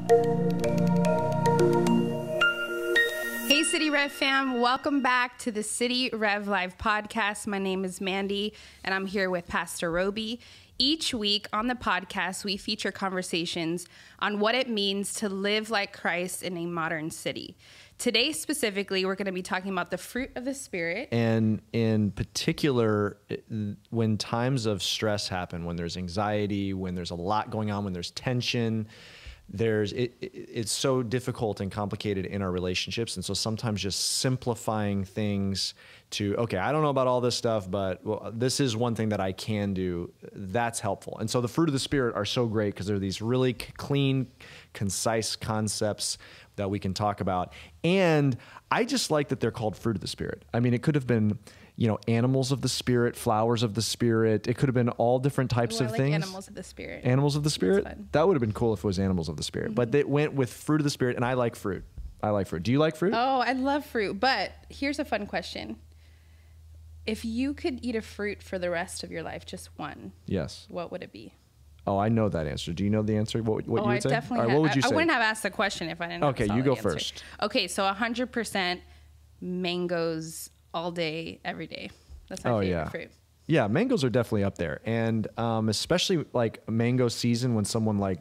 Hey City Rev fam, welcome back to the City Rev Live podcast. My name is Mandy and I'm here with Pastor Robey. Each week on the podcast, we feature conversations on what it means to live like Christ in a modern city. Today specifically, we're going to be talking about the fruit of the Spirit. And in particular, when times of stress happen, when there's anxiety, when there's a lot going on, when there's tension, it's so difficult and complicated in our relationships. And so sometimes just simplifying things to, okay, I don't know about all this stuff, but this is one thing that I can do. That's helpful. And so the fruit of the Spirit are so great because they're these really clean, concise concepts that we can talk about. And I just like that they're called fruit of the Spirit. I mean, it could have been, animals of the Spirit, flowers of the Spirit. It could have been all different types of things. Animals of the Spirit. Animals of the Spirit? That would have been cool if it was animals of the Spirit. Mm-hmm. But they went with fruit of the Spirit, and I like fruit. I like fruit. Do you like fruit? Oh, I love fruit. But here's a fun question. If you could eat a fruit for the rest of your life, just one. Yes. What would it be? Oh, I know that answer. Do you know the answer? What you would say? Definitely. All right, what would you say? I wouldn't have asked the question if I didn't. Okay, you go first. Okay, so 100% mangoes all day, every day. That's my favorite fruit. Yeah, mangoes are definitely up there, and especially like mango season when someone like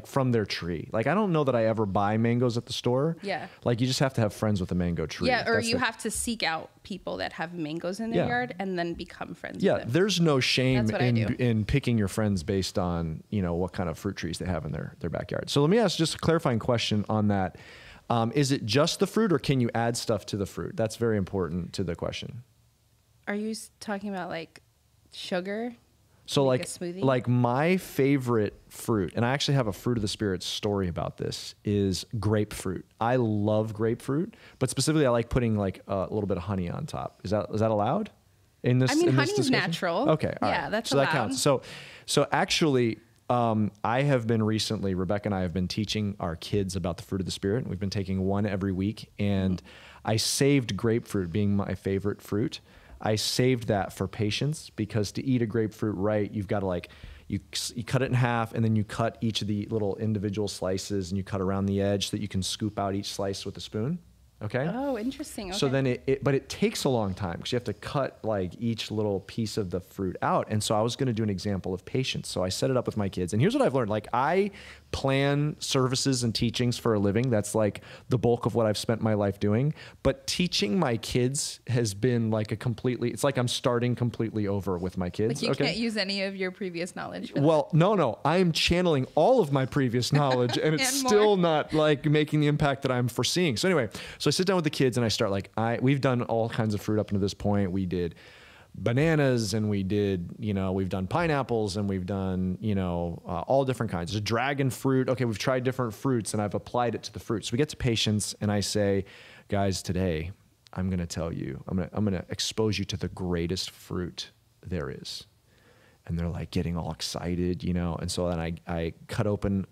from their tree. Like I don't know that I ever buy mangoes at the store. Yeah, like you just have to have friends with a mango tree. Yeah, or you have to seek out people that have mangoes in their yard and then become friends. with them. There's no shame in picking your friends based on what kind of fruit trees they have in their backyard. So let me ask just a clarifying question on that. Is it just the fruit, or can you add stuff to the fruit? That's very important to the question. Are you talking about like sugar? So like my favorite fruit, and I actually have a fruit of the Spirit story about this, is grapefruit. I love grapefruit, but specifically I like putting like a little bit of honey on top. Is that allowed in this? I mean, honey is natural. Okay. Yeah, that's allowed. That counts. So actually, I have been recently, Rebecca and I have been teaching our kids about the fruit of the Spirit. We've been taking one every week, and I saved grapefruit being my favorite fruit. I saved that for patience, because to eat a grapefruit right, you've got to you cut it in half, and then you cut each of the little individual slices, and you cut around the edge so that you can scoop out each slice with a spoon. Okay. Oh, interesting. Okay. So then but it takes a long time because you have to cut like each little piece of the fruit out. And so I was going to do an example of patience. So I set it up with my kids, and here's what I've learned. Like I plan services and teachings for a living. That's like the bulk of what I've spent my life doing. But teaching my kids has been like it's like I'm starting completely over with my kids. Like you can't use any of your previous knowledge. Well, no, I'm channeling all of my previous knowledge, and it's still not like making the impact that I'm foreseeing. So anyway, I sit down with the kids and I start we've done all kinds of fruit up until this point. We did bananas, and we did, we've done pineapples, and we've done, all different kinds. There's dragon fruit. Okay, we've tried different fruits, and I've applied it to the fruit. So we get to patience, and I say, guys, today I'm going to tell you, I'm going to expose you to the greatest fruit there is. And they're like getting all excited, And so then I cut open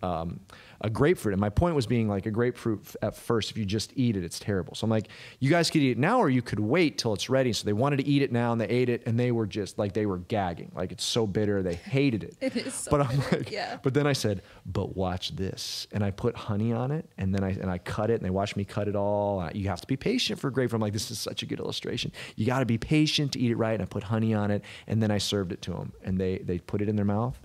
a grapefruit. And my point was being like a grapefruit at first, if you just eat it, it's terrible. So I'm like, you guys could eat it now, or you could wait till it's ready. So they wanted to eat it now, and they ate it, and they were just like, they were gagging. Like, it's so bitter. They hated it. It is so bitter. I'm like, but then I said, but watch this. And I put honey on it, and then I cut it, and they watched me cut it all. You have to be patient for grapefruit. I'm like, this is such a good illustration. You got to be patient to eat it right. And I put honey on it, and then I served it to them. And they put it in their mouth,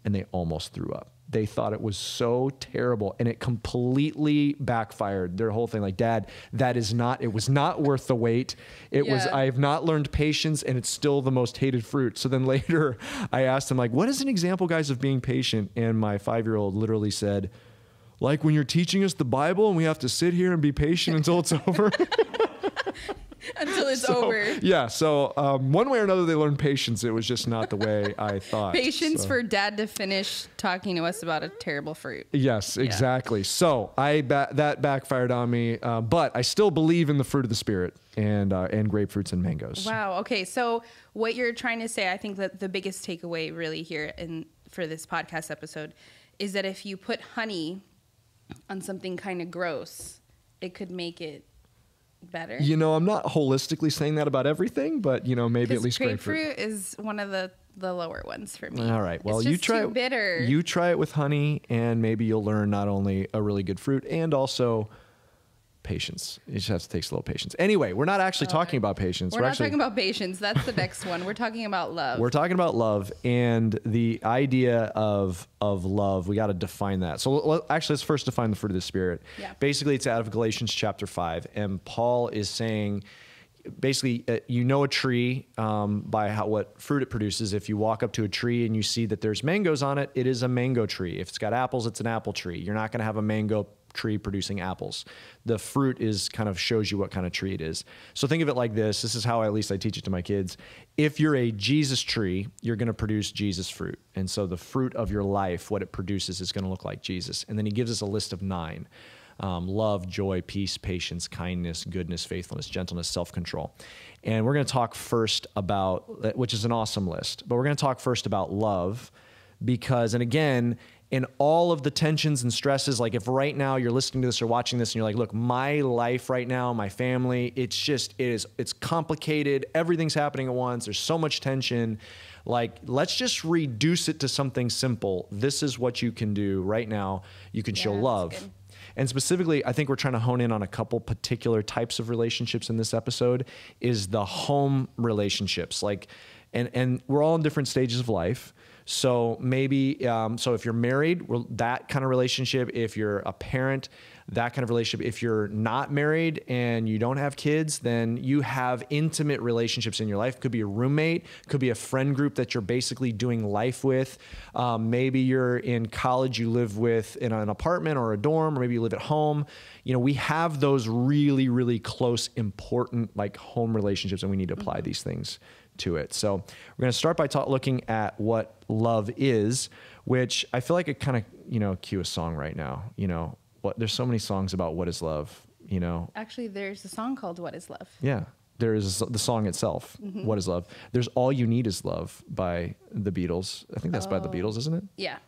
and they almost threw up. They thought it was so terrible, and it completely backfired. Their whole thing, like, Dad, it was not worth the wait. I have not learned patience, and it's still the most hated fruit. So then later I asked them, like, what is an example, guys, of being patient? And my 5-year-old literally said, like when you're teaching us the Bible and we have to sit here and be patient until it's over. Until it's over. Yeah. So one way or another, they learned patience. It was just not the way I thought. Patience for Dad to finish talking to us about a terrible fruit. Yes, exactly. So that backfired on me, but I still believe in the fruit of the Spirit and grapefruits and mangoes. Wow. Okay. So what you're trying to say, I think that the biggest takeaway really here for this podcast episode is that if you put honey on something kind of gross, it could make it better. I'm not holistically saying that about everything, but maybe at least grapefruit is one of the the lower ones for me. All right. Well, it's just too bitter. You try it with honey, and maybe you'll learn not only a really good fruit and also patience. You just have to take a little patience. Anyway, we're not actually talking about patience. We're not talking about patience. That's the next one. We're talking about love. We're talking about love, and the idea of love. We got to define that. So let's first define the fruit of the Spirit. Yeah. Basically, it's out of Galatians chapter 5, and Paul is saying, basically, you know a tree by what fruit it produces. If you walk up to a tree and you see that there's mangoes on it, it is a mango tree. If it's got apples, it's an apple tree. You're not going to have a mango tree producing apples. The fruit is kind of shows you what kind of tree it is. So think of it like this. This is how at least I teach it to my kids. If you're a Jesus tree, you're going to produce Jesus fruit. And so the fruit of your life, what it produces, is going to look like Jesus. And then he gives us a list of 9. Love, joy, peace, patience, kindness, goodness, faithfulness, gentleness, self-control. And we're going to talk first about, which is an awesome list, but we're going to talk first about love because, and again, in all of the tensions and stresses, like if right now you're listening to this or watching this and you're like, look, my life right now, my family, it's complicated. Everything's happening at once. There's so much tension. Like, let's just reduce it to something simple. This is what you can do right now. You can show love. Good. And specifically, I think we're trying to hone in on a couple particular types of relationships in this episode is the home relationships. Like, and we're all in different stages of life. So maybe, so if you're married, that kind of relationship. If you're a parent, that kind of relationship. If you're not married and you don't have kids, then you have intimate relationships in your life. Could be a roommate, could be a friend group that you're basically doing life with. Maybe you're in college, you live with in an apartment or a dorm, or maybe you live at home. You know, we have those really, really close, important like home relationships, and we need to apply these things to it. So we're going to start by looking at what love is, which I feel like it kind of, cue a song right now, there's so many songs about what is love, Actually, there's a song called What is Love? Yeah. There is the song itself. Mm-hmm. What is love? There's All You Need Is Love by the Beatles. I think that's by the Beatles, isn't it? Yeah.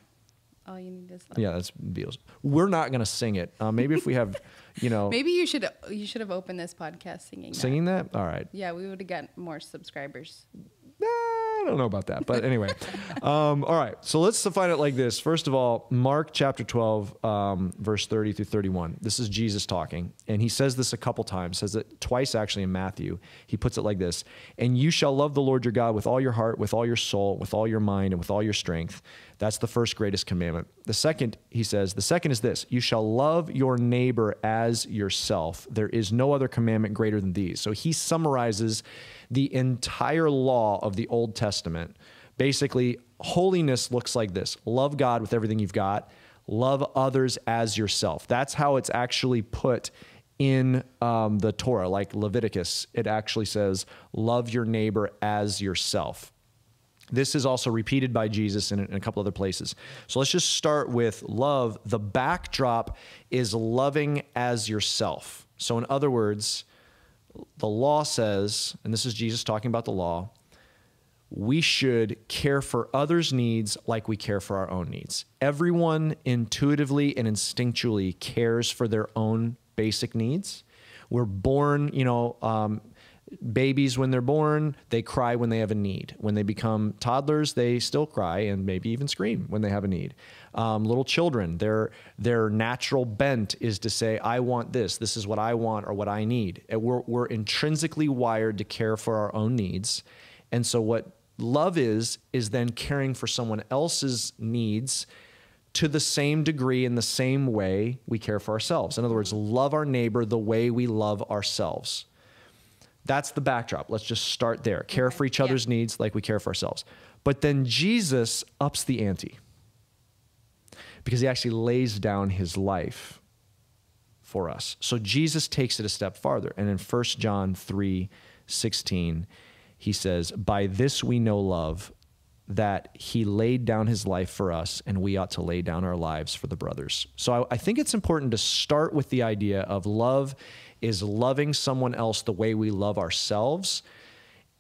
All You Need Is Love. Yeah, that's Beatles. We're not going to sing it. Maybe if we have, Maybe you should have opened this podcast singing that. All right. Yeah, we would have got more subscribers. I don't know about that, but anyway. All right, so let's define it like this. First of all, Mark chapter 12, verse 30 through 31. This is Jesus talking, and he says this a couple times, says it twice actually in Matthew. He puts it like this, and you shall love the Lord your God with all your heart, with all your soul, with all your mind, and with all your strength. That's the first greatest commandment. The second, he says, the second is this, you shall love your neighbor as yourself. There is no other commandment greater than these. So he summarizes the entire law of the Old Testament. Basically, holiness looks like this. Love God with everything you've got. Love others as yourself. That's how it's actually put in the Torah, like Leviticus. It actually says, love your neighbor as yourself. This is also repeated by Jesus in a couple other places. So let's just start with love. The backdrop is loving as yourself. So in other words, the law says, and this is Jesus talking about the law, we should care for others' needs like we care for our own needs. Everyone intuitively and instinctually cares for their own basic needs. We're born, babies, when they're born, they cry when they have a need. When they become toddlers, they still cry and maybe even scream when they have a need. Little children, their natural bent is to say, I want this. This is what I want or what I need. And we're intrinsically wired to care for our own needs. And so what love is then caring for someone else's needs to the same degree in the same way we care for ourselves. In other words, love our neighbor the way we love ourselves. That's the backdrop. Let's just start there. Care for each other's needs like we care for ourselves. But then Jesus ups the ante because he actually lays down his life for us. So Jesus takes it a step farther. And in 1 John 3:16, he says, by this we know love, that he laid down his life for us, and we ought to lay down our lives for the brothers. So I think it's important to start with the idea of love is loving someone else the way we love ourselves.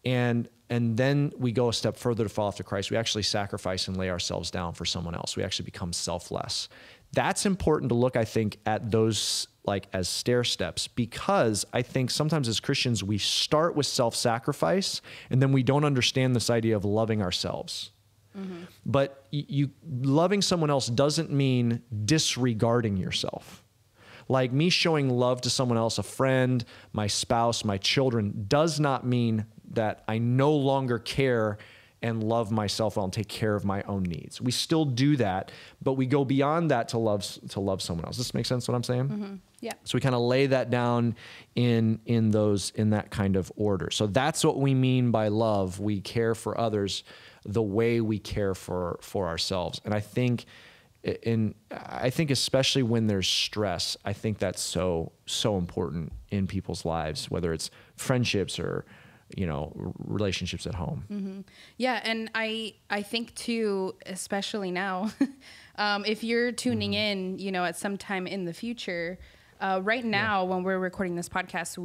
And then we go a step further to follow after Christ. We actually sacrifice and lay ourselves down for someone else. We actually become selfless. That's important to look, I think, at those like as stair steps, because I think sometimes as Christians, we start with self-sacrifice and then we don't understand this idea of loving ourselves. Mm-hmm. But you loving someone else doesn't mean disregarding yourself. Like me showing love to someone else, a friend, my spouse, my children, does not mean that I no longer care and love myself well and take care of my own needs. We still do that, but we go beyond that to love someone else. Does this make sense what I'm saying? Mm-hmm. Yeah. So we kind of lay that down in that kind of order. So that's what we mean by love. We care for others the way we care for ourselves. And I think especially when there's stress, I think that's so important in people's lives, whether it's friendships or, relationships at home. Mm-hmm. Yeah. And I think too, especially now, if you're tuning in, at some time in the future, right now, when we're recording this podcast,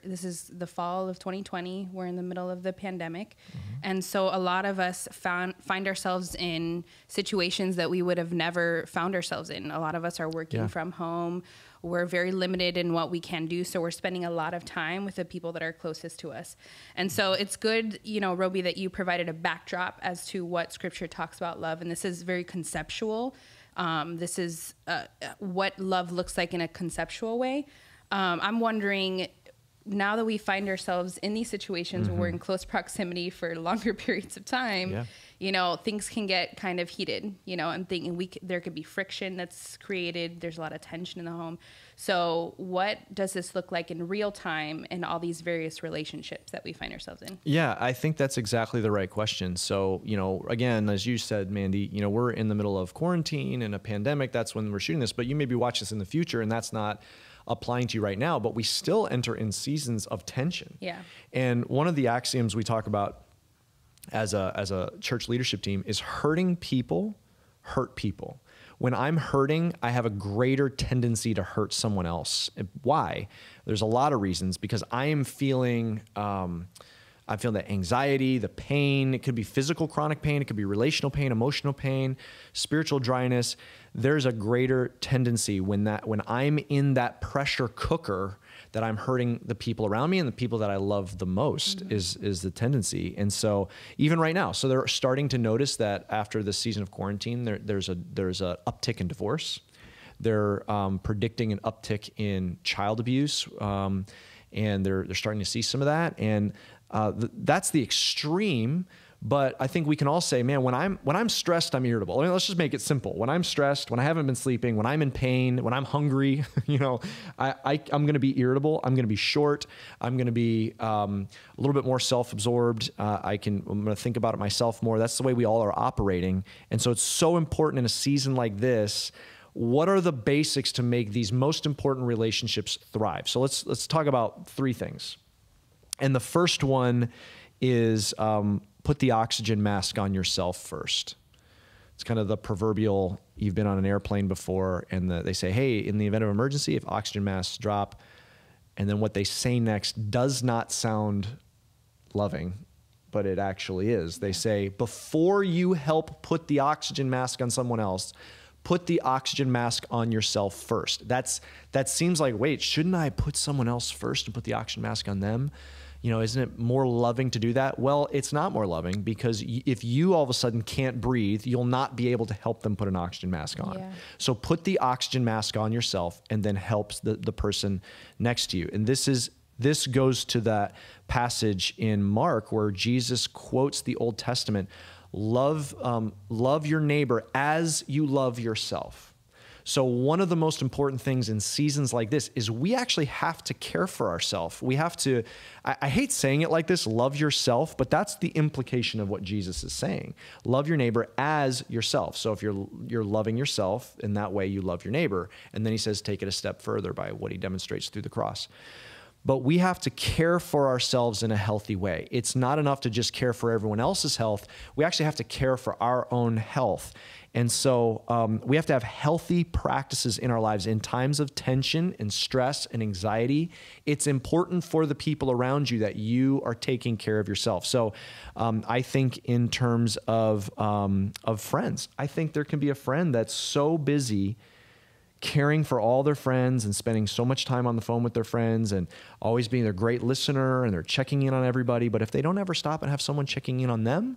this is the fall of 2020. We're in the middle of the pandemic. Mm-hmm. And so a lot of us find ourselves in situations that we would have never found ourselves in. A lot of us are working from home. We're very limited in what we can do. So we're spending a lot of time with the people that are closest to us. And so it's good, Robey, that you provided a backdrop as to what Scripture talks about love. And this is very conceptual. This is what love looks like in a conceptual way. I'm wondering, now that we find ourselves in these situations where we're in close proximity for longer periods of time, things can get kind of heated, and there could be friction that's created. There's a lot of tension in the home. So what does this look like in real time in all these various relationships that we find ourselves in? Yeah, I think that's exactly the right question. So, again, as you said, Mandy, we're in the middle of quarantine and a pandemic. That's when we're shooting this, but you maybe watch this in the future and that's not applying to you right now, but we still enter in seasons of tension. Yeah. And one of the axioms we talk about as a church leadership team is hurting people hurt people. When I'm hurting, I have a greater tendency to hurt someone else. Why? There's a lot of reasons, because I am feeling the anxiety, the pain. It could be physical chronic pain. It could be relational pain, emotional pain, spiritual dryness. There's a greater tendency when I'm in that pressure cooker that I'm hurting the people around me, and the people that I love the most is the tendency. And so even right now, so they're starting to notice that after this season of quarantine, there's a uptick in divorce. They're predicting an uptick in child abuse, and they're starting to see some of that. And that's the extreme. But I think we can all say, man, when I'm stressed, I'm irritable. I mean, let's just make it simple. When I'm stressed, when I haven't been sleeping, when I'm in pain, when I'm hungry, I'm going to be irritable. I'm going to be short. I'm going to be a little bit more self-absorbed. I'm going to think about it myself more. That's the way we all are operating. And so it's so important in a season like this. What are the basics to make these most important relationships thrive? So let's talk about three things. And the first one is put the oxygen mask on yourself first. It's kind of the proverbial, you've been on an airplane before, and they say, hey, in the event of emergency, if oxygen masks drop, and then what they say next does not sound loving, but it actually is. They say, before you help put the oxygen mask on someone else, put the oxygen mask on yourself first. That seems like, wait, shouldn't I put someone else first and put the oxygen mask on them? Isn't it more loving to do that? Well, it's not more loving, because if you all of a sudden can't breathe, you'll not be able to help them put an oxygen mask on. Yeah. So put the oxygen mask on yourself and then helps the person next to you. And this goes to that passage in Mark where Jesus quotes the Old Testament, love your neighbor as you love yourself. So one of the most important things in seasons like this is we actually have to care for ourselves. We have to, I hate saying it like this, love yourself, but that's the implication of what Jesus is saying. Love your neighbor as yourself. So if you're loving yourself, in that way you love your neighbor. And then he says, take it a step further by what he demonstrates through the cross. but we have to care for ourselves in a healthy way. It's not enough to just care for everyone else's health. We actually have to care for our own health. And so we have to have healthy practices in our lives in times of tension and stress and anxiety. It's important for the people around you that you are taking care of yourself. So I think in terms of friends, I think there can be a friend that's so busy caring for all their friends and spending so much time on the phone with their friends and always being a great listener, and they're checking in on everybody. But if they don't ever stop and have someone checking in on them,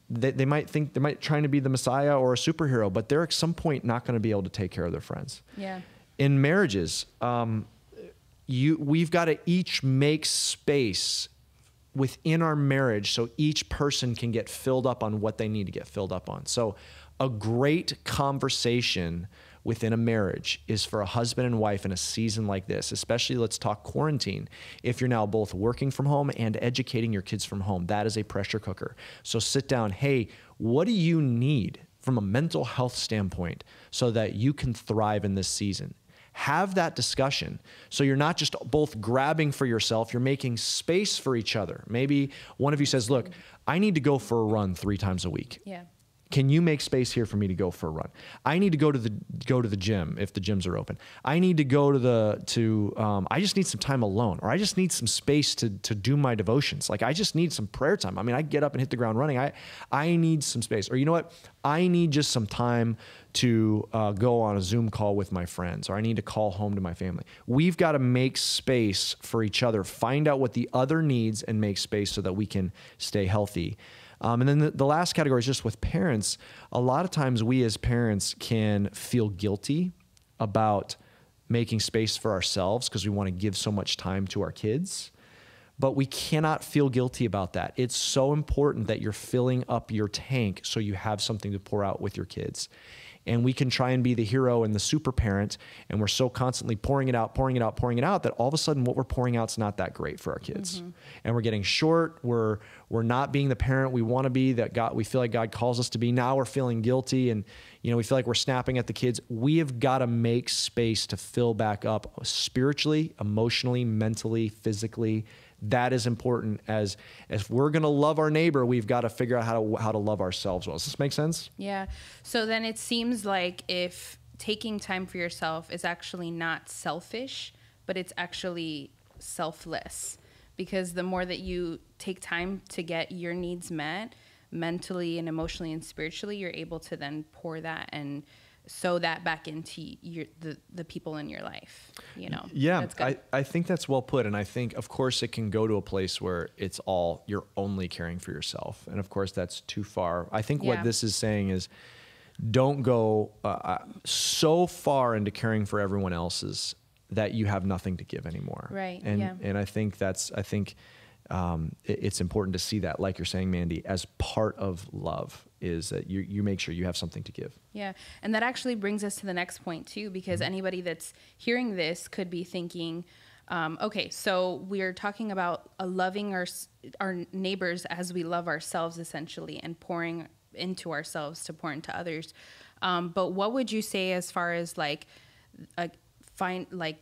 they might think they might trying to be the Messiah or a superhero, but they're at some point not going to be able to take care of their friends. Yeah. In marriages, we've got to each make space within our marriage so each person can get filled up on what they need to get filled up on. So a great conversation within a marriage is for a husband and wife in a season like this, especially let's talk quarantine. If you're now both working from home and educating your kids from home, that is a pressure cooker. So sit down. Hey, what do you need from a mental health standpoint so that you can thrive in this season? Have that discussion. So you're not just both grabbing for yourself, you're making space for each other. Maybe one of you says, look, I need to go for a run 3 times a week. Yeah. Can you make space here for me to go for a run? I need to go to the gym if the gyms are open. I need to go to I just need some time alone, or I just need some space to do my devotions. Like I just need some prayer time. I mean, I get up and hit the ground running. I need some space. Or you know what? I need just some time to go on a Zoom call with my friends, or I need to call home to my family. We've got to make space for each other, find out what the other needs and make space so that we can stay healthy. And then the last category is just with parents. A lot of times we as parents can feel guilty about making space for ourselves because we want to give so much time to our kids. But we cannot feel guilty about that. It's so important that you're filling up your tank so you have something to pour out with your kids. And we can try and be the hero and the super parent, and we're so constantly pouring it out that all of a sudden what we're pouring out is not that great for our kids. Mm-hmm. And we're getting short. We're not being the parent we want to be, we feel like God calls us to be. Now we're feeling guilty, and we feel like we're snapping at the kids. We have got to make space to fill back up spiritually, emotionally, mentally, physically. That is important. As we're going to love our neighbor, we've got to figure out how to love ourselves well. Does this make sense? Yeah. So then it seems like if taking time for yourself is actually not selfish, but it's actually selfless, because the more that you take time to get your needs met mentally and emotionally and spiritually, you're able to then pour that and sow that back into the people in your life, Yeah, I think that's well put. And I think, of course, it can go to a place where it's you're only caring for yourself. And of course, that's too far. I think what this is saying is don't go so far into caring for everyone else's that you have nothing to give anymore. Right. And I think it's important to see that, like you're saying, Mandy, as part of love, is that you make sure you have something to give. Yeah. And that actually brings us to the next point too, because anybody that's hearing this could be thinking, okay, so we're talking about loving our neighbors as we love ourselves, essentially, and pouring into ourselves to pour into others. But what would you say as far as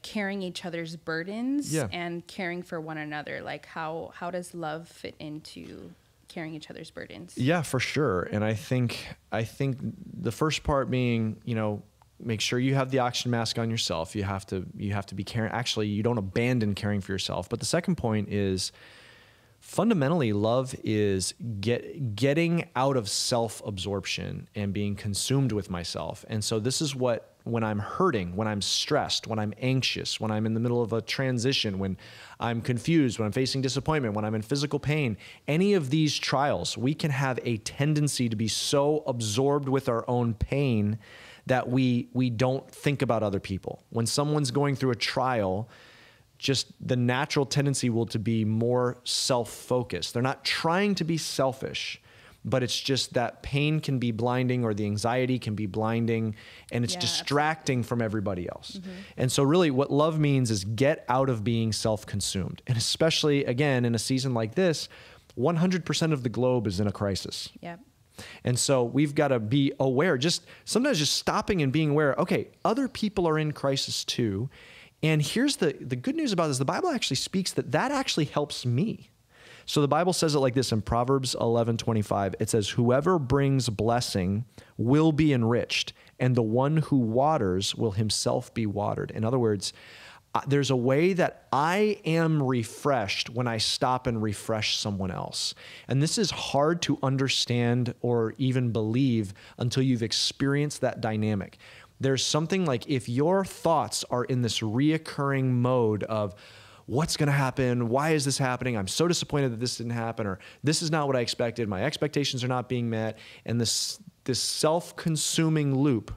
carrying each other's burdens and caring for one another? Like how does love fit into carrying each other's burdens? Yeah, for sure. And I think the first part being, make sure you have the oxygen mask on yourself. You have to be caring. Actually, you don't abandon caring for yourself. But the second point is, fundamentally, love is getting out of self-absorption and being consumed with myself. And so this is when I'm hurting, when I'm stressed, when I'm anxious, when I'm in the middle of a transition, when I'm confused, when I'm facing disappointment, when I'm in physical pain, any of these trials, we can have a tendency to be so absorbed with our own pain that we don't think about other people. When someone's going through a trial, just the natural tendency will to be more self-focused. They're not trying to be selfish, but it's just that pain can be blinding, or the anxiety can be blinding, and it's distracting from everybody else. Mm-hmm. And so really what love means is get out of being self-consumed. And especially, again, in a season like this, 100% of the globe is in a crisis. Yep. And so we've got to be aware, sometimes just stopping and being aware, okay, other people are in crisis too. And here's the good news about this. The Bible actually speaks that actually helps me. So the Bible says it like this in Proverbs 11:25. It says, whoever brings blessing will be enriched, and the one who waters will himself be watered. In other words, there's a way that I am refreshed when I stop and refresh someone else. And this is hard to understand or even believe until you've experienced that dynamic. There's something like if your thoughts are in this reoccurring mode of, what's going to happen? Why is this happening? I'm so disappointed that this didn't happen, or this is not what I expected. My expectations are not being met. And this self-consuming loop,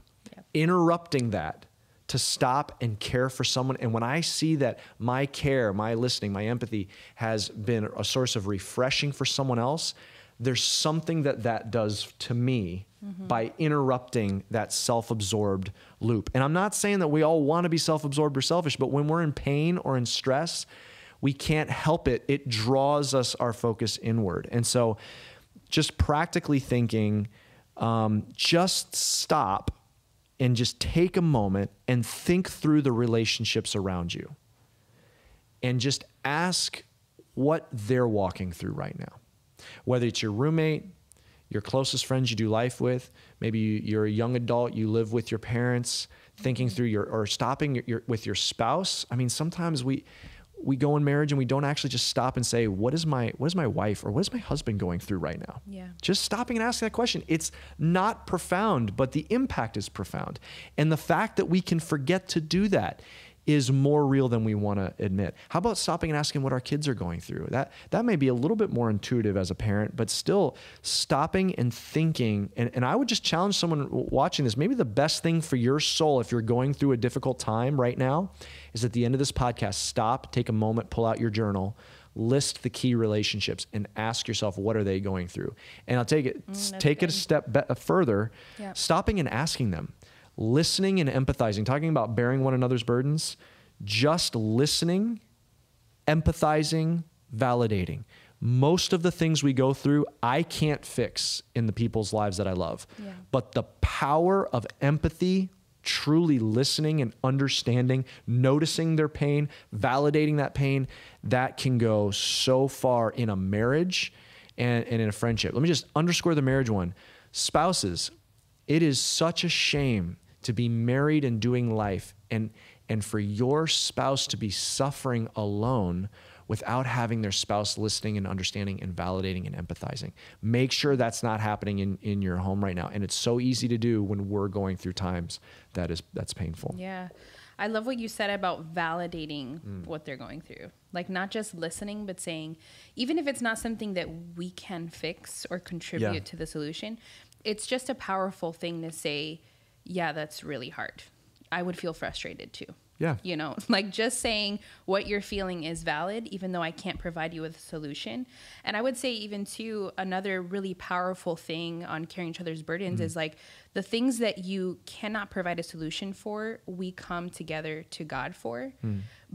interrupting that to stop and care for someone. And when I see that my care, my listening, my empathy has been a source of refreshing for someone else, there's something that does to me by interrupting that self-absorbed loop. And I'm not saying that we all want to be self-absorbed or selfish, but when we're in pain or in stress, we can't help it. It draws us our focus inward. And so just practically thinking, just stop and just take a moment and think through the relationships around you and just ask what they're walking through right now. Whether it's your roommate, your closest friends you do life with, maybe you're a young adult, you live with your parents, thinking through or stopping with your spouse. I mean, sometimes we go in marriage and we don't actually just stop and say, what is my wife or what is my husband going through right now? Yeah. Just stopping and asking that question. It's not profound, but the impact is profound. And the fact that we can forget to do that is more real than we want to admit. How about stopping and asking what our kids are going through? That may be a little bit more intuitive as a parent, but still stopping and thinking. And I would just challenge someone watching this, maybe the best thing for your soul if you're going through a difficult time right now is at the end of this podcast, stop, take a moment, pull out your journal, list the key relationships and ask yourself, what are they going through? And I'll take it a step further, stopping and asking them. Listening and empathizing, talking about bearing one another's burdens, just listening, empathizing, validating. Most of the things we go through, I can't fix in the people's lives that I love. Yeah. But the power of empathy, truly listening and understanding, noticing their pain, validating that pain, that can go so far in a marriage and in a friendship. Let me just underscore the marriage one. Spouses, it is such a shame to be married and doing life and for your spouse to be suffering alone without having their spouse listening and understanding and validating and empathizing. Make sure that's not happening in your home right now. And it's so easy to do when we're going through times that's painful. Yeah. I love what you said about validating what they're going through. Like not just listening, but saying, even if it's not something that we can fix or contribute to the solution, it's just a powerful thing to say, yeah, that's really hard. I would feel frustrated too. Yeah. You know, like just saying what you're feeling is valid, even though I can't provide you with a solution. And I would say even too, another really powerful thing on carrying each other's burdens is like the things that you cannot provide a solution for, we come together to God for.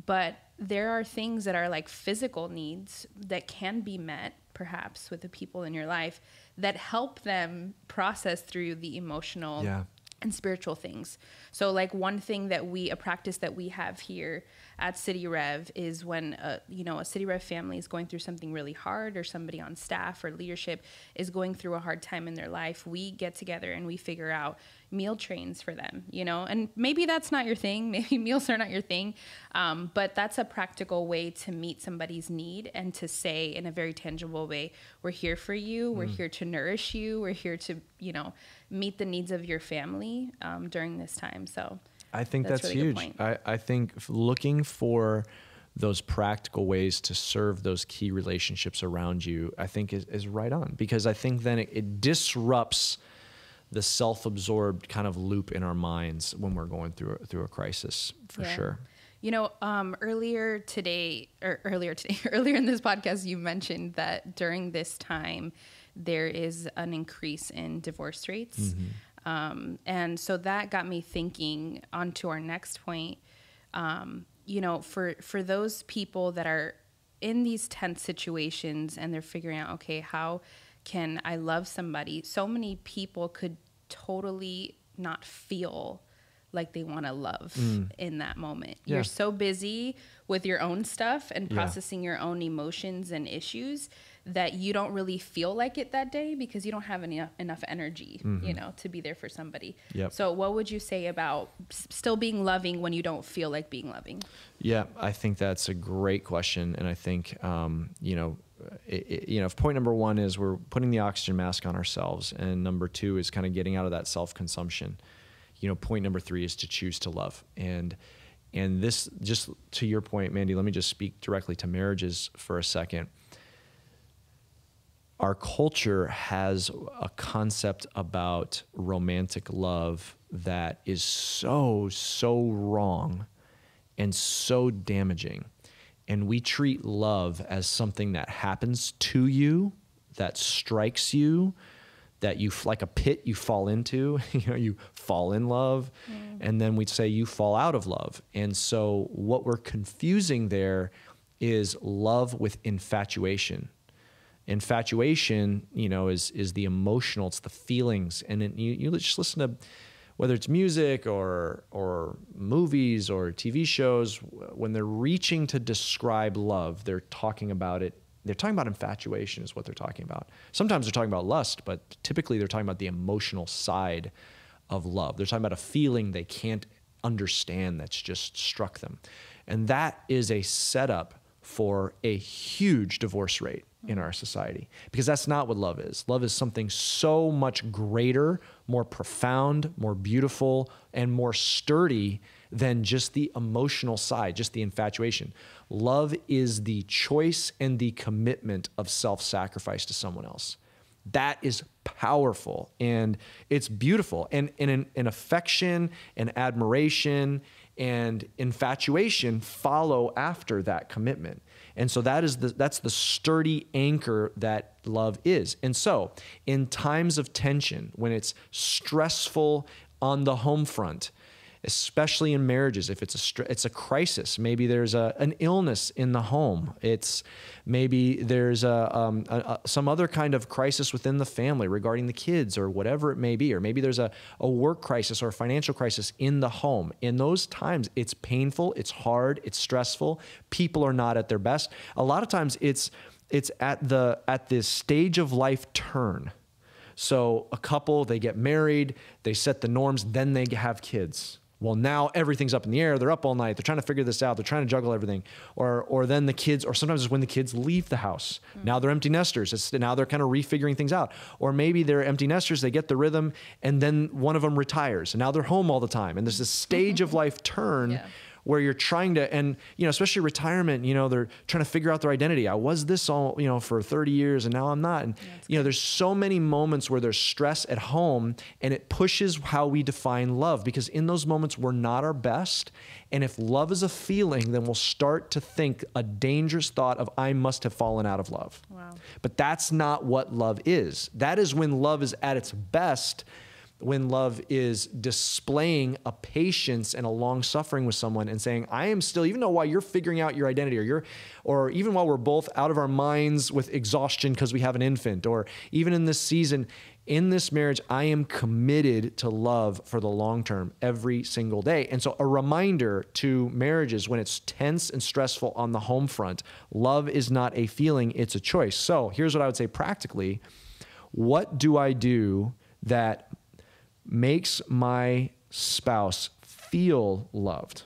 But there are things that are like physical needs that can be met perhaps with the people in your life that help them process through the emotional and spiritual things. So like one thing a practice that we have here at City Rev is when a City Rev family is going through something really hard, or somebody on staff or leadership is going through a hard time in their life, we get together and we figure out meal trains for them, and maybe that's not your thing. Maybe meals are not your thing. But that's a practical way to meet somebody's need and to say in a very tangible way, we're here for you. We're here to nourish you. We're here to, meet the needs of your family during this time. So I think that's really huge. I think looking for those practical ways to serve those key relationships around you, I think is right on, because I think then it disrupts the self-absorbed kind of loop in our minds when we're going through a crisis, for sure. Earlier in this podcast, you mentioned that during this time, there is an increase in divorce rates. And so that got me thinking onto our next point. For those people that are in these tense situations and they're figuring out, okay, how can I love somebody? So many people could totally not feel like they want to love in that moment. Yeah. You're so busy with your own stuff and processing your own emotions and issues that you don't really feel like it that day because you don't have enough energy, you know, to be there for somebody. Yep. So what would you say about still being loving when you don't feel like being loving? Yeah, I think that's a great question. And I think, you know, if point number one is we're putting the oxygen mask on ourselves, and number two is kind of getting out of that self-consumption, you know, point number three is to choose to love. And this, just to your point, Mandy, let me just speak directly to marriages for a second. Our culture has a concept about romantic love that is so wrong and so damaging. And we treat love as something that happens to you, that strikes you, that you, like a pit you fall into, you know, you fall in love, and then we'd say you fall out of love. And so what we're confusing there is love with infatuation. Infatuation, you know, is the emotional, it's the feelings. And then you just listen to, whether it's music or movies or TV shows, when they're reaching to describe love, they're talking about it. They're talking about infatuation is what they're talking about. Sometimes they're talking about lust, but typically they're talking about the emotional side of love. They're talking about a feeling they can't understand that's just struck them. And that is a setup for a huge divorce rate in our society, because that's not what love is. Love is something so much greater, more profound, more beautiful, and more sturdy than just the emotional side, just the infatuation. Love is the choice and the commitment of self-sacrifice to someone else. That is powerful, and it's beautiful. And in affection and admiration and infatuation follow after that commitment. And so that's the sturdy anchor that love is. And so in times of tension, when it's stressful on the home front, especially in marriages, if it's a crisis, maybe there's an illness in the home. Maybe there's some other kind of crisis within the family regarding the kids or whatever it may be, or maybe there's a work crisis or a financial crisis in the home. In those times, it's painful, it's hard, it's stressful. People are not at their best. A lot of times, it's at this stage of life turn. So a couple, they get married, they set the norms, then they have kids. Well, now everything's up in the air. They're up all night. They're trying to figure this out. They're trying to juggle everything. Or then the kids, or sometimes it's when the kids leave the house. Now they're empty nesters. Now they're kind of refiguring things out. Or maybe they're empty nesters. They get the rhythm, and then one of them retires. And now they're home all the time. And there's this stage of life turn where you're trying to, and, you know, especially retirement, you know, they're trying to figure out their identity. I was this all, you know, for 30 years and now I'm not. And, you know, there's so many moments where there's stress at home, and it pushes how we define love, because in those moments we're not our best. And if love is a feeling, then we'll start to think a dangerous thought of, I must have fallen out of love. Wow. But that's not what love is. That is when love is at its best, when love is displaying a patience and a long suffering with someone and saying, I am still, even though while you're figuring out your identity, or even while we're both out of our minds with exhaustion because we have an infant, or even in this season, in this marriage, I am committed to love for the long term every single day. And so a reminder to marriages when it's tense and stressful on the home front, love is not a feeling, it's a choice. So here's what I would say practically. What do I do that makes my spouse feel loved?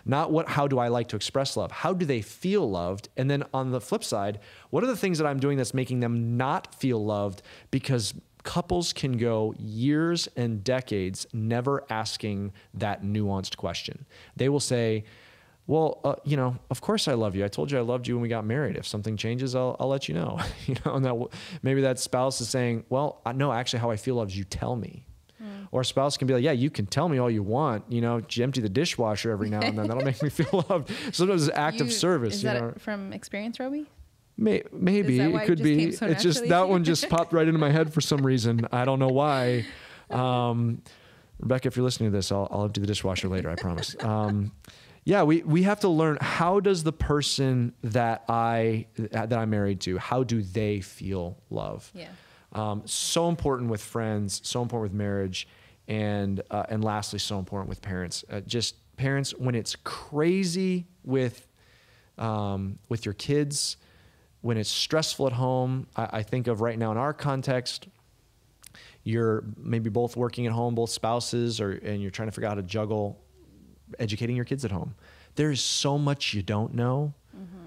Not how do I like to express love? How do they feel loved? And then on the flip side, what are the things that I'm doing that's making them not feel loved? Because couples can go years and decades never asking that nuanced question. They will say, well, you know, of course I love you. I told you I loved you when we got married. If something changes, I'll let you know. You know, and maybe that spouse is saying, well, no, actually how I feel loved, you tell me. Or a spouse can be like, yeah, you can tell me all you want. You know, you empty the dishwasher every now and then. That'll make me feel loved. Sometimes it's act of service. Is that from experience, Robey? Maybe it could be. It's just that one just popped right into my head for some reason. I don't know why. Rebecca, if you're listening to this, I'll empty the dishwasher later. I promise. Yeah, we have to learn, how does the person that I'm married to, how do they feel love? Yeah. So important with friends, so important with marriage. And lastly, so important with parents, just parents, when it's crazy with your kids, when it's stressful at home, I think of right now in our context, you're maybe both working at home, both spouses, and you're trying to figure out how to juggle educating your kids at home. There's so much you don't know. Mm-hmm.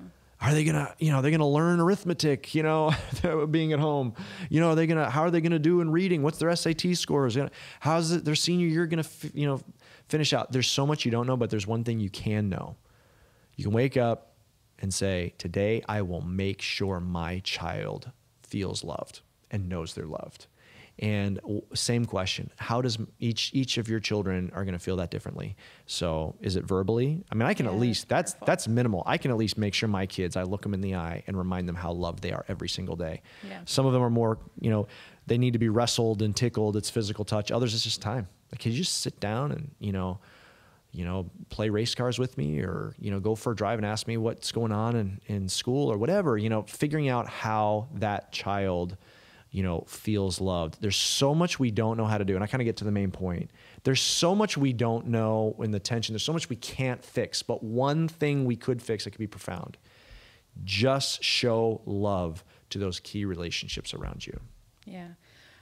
Are they gonna, they're gonna learn arithmetic, being at home? How are they gonna do in reading? What's their SAT scores? How's it their senior year gonna, finish out? There's so much you don't know, but there's one thing you can know. You can wake up and say, today I will make sure my child feels loved and knows they're loved. And same question, how does each of your children are going to feel that differently? So is it verbally? I mean, I can at least, that's minimal. I can at least make sure my kids, I look them in the eye and remind them how loved they are every single day. Yeah. Some of them are more, they need to be wrestled and tickled. It's physical touch. Others, it's just time. Like, can you just sit down and, play race cars with me, or, go for a drive and ask me what's going on in school or whatever, figuring out how that child feels loved. There's so much we don't know how to do. And I kind of get to the main point. There's so much we don't know in the tension. There's so much we can't fix, but one thing we could fix that could be profound. Just show love to those key relationships around you. Yeah.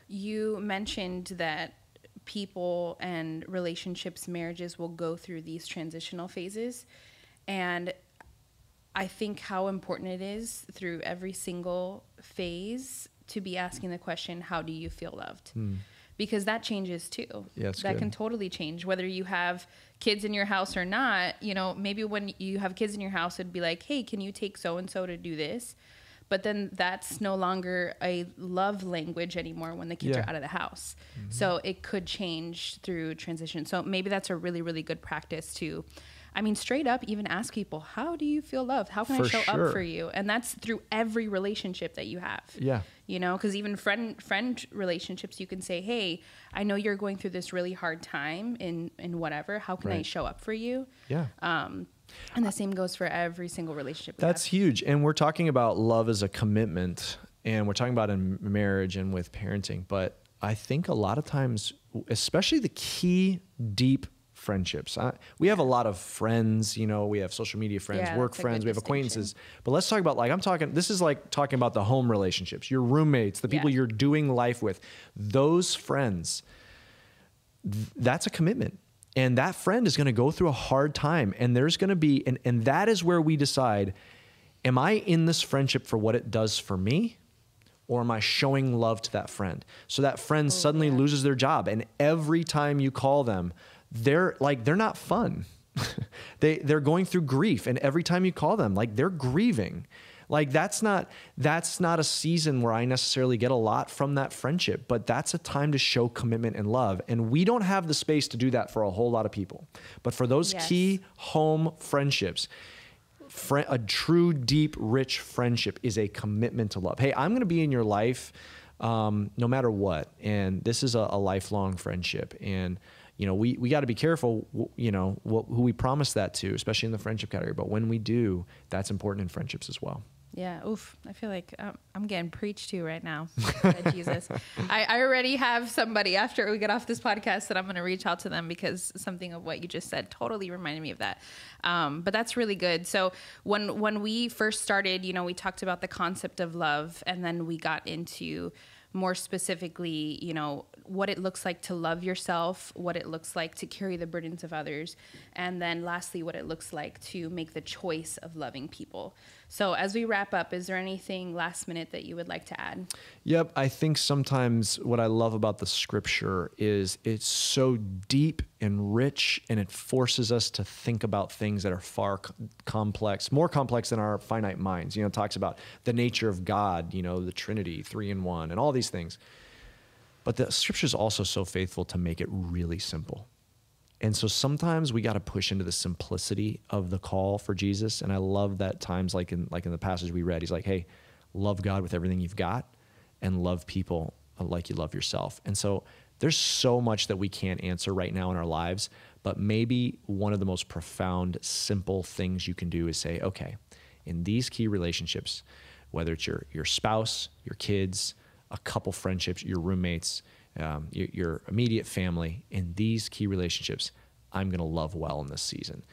You mentioned that people and relationships, marriages will go through these transitional phases. And I think how important it is through every single phase to be asking the question, how do you feel loved? Because that changes too. Yeah, that can totally change whether you have kids in your house or not. Maybe when you have kids in your house, it'd be like, hey, can you take so-and-so to do this? But then that's no longer a love language anymore when the kids are out of the house. Mm-hmm. So it could change through transition. So maybe that's a really, really good practice to, straight up even ask people, how do you feel loved? How can I show up for you? And that's through every relationship that you have. Yeah. Because even friend relationships, you can say, hey, I know you're going through this really hard time in whatever. How can I show up for you? Yeah. And the same goes for every single relationship. That's huge. And we're talking about love as a commitment, and we're talking about in marriage and with parenting. But I think a lot of times, especially the key deep friendships. We have a lot of friends, we have social media friends, work friends, we have acquaintances. But let's talk about, this is like talking about the home relationships, your roommates, the people you're doing life with. Those friends, that's a commitment. And that friend is going to go through a hard time. And there's going to be, and that is where we decide, am I in this friendship for what it does for me? Or am I showing love to that friend? So that friend suddenly loses their job. And every time you call them, they're not fun. They're going through grief. And every time you call them, they're grieving. That's not a season where I necessarily get a lot from that friendship, but that's a time to show commitment and love. And we don't have the space to do that for a whole lot of people. But for those key home friendships, a true, deep, rich friendship is a commitment to love. Hey, I'm going to be in your life no matter what. And this is a lifelong friendship. And we got to be careful, who we promise that to, especially in the friendship category. But when we do, that's important in friendships as well. Yeah. Oof. I feel like I'm getting preached to right now. Jesus. I already have somebody after we get off this podcast that I'm going to reach out to them, because something of what you just said totally reminded me of that. But that's really good. So when we first started, we talked about the concept of love, and then we got into more specifically, what it looks like to love yourself, what it looks like to carry the burdens of others, and then lastly, what it looks like to make the choice of loving people. So as we wrap up, is there anything last minute that you would like to add? Yep. I think sometimes what I love about the scripture is it's so deep and rich, and it forces us to think about things that are far complex, more complex than our finite minds. It talks about the nature of God, the Trinity, 3 in 1, and all these things. But the scripture is also so faithful to make it really simple. And so sometimes we got to push into the simplicity of the call for Jesus. And I love that times like in the passage we read, he's like, hey, love God with everything you've got and love people like you love yourself. And so there's so much that we can't answer right now in our lives, but maybe one of the most profound, simple things you can do is say, okay, in these key relationships, whether it's your spouse, your kids, a couple friendships, your roommates, your immediate family, and these key relationships, I'm going to love well in this season.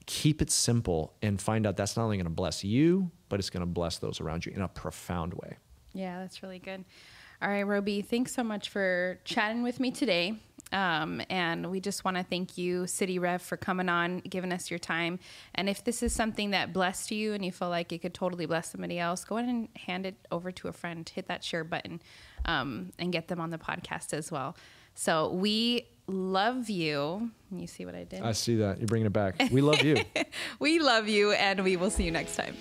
Keep it simple and find out that's not only going to bless you, but it's going to bless those around you in a profound way. Yeah, that's really good. All right, Robey, thanks so much for chatting with me today. And we just want to thank you, City Rev, for coming on, giving us your time. And if this is something that blessed you and you feel like it could totally bless somebody else, go ahead and hand it over to a friend. Hit that share button and get them on the podcast as well. So we love you. You see what I did? I see that. You're bringing it back. We love you. We love you, and we will see you next time.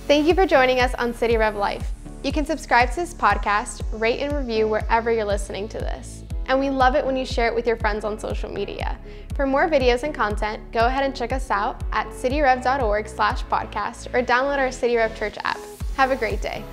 Thank you for joining us on City Rev Life. You can subscribe to this podcast, rate and review wherever you're listening to this. And we love it when you share it with your friends on social media. For more videos and content, go ahead and check us out at cityrev.org/podcast or download our City Rev Church app. Have a great day.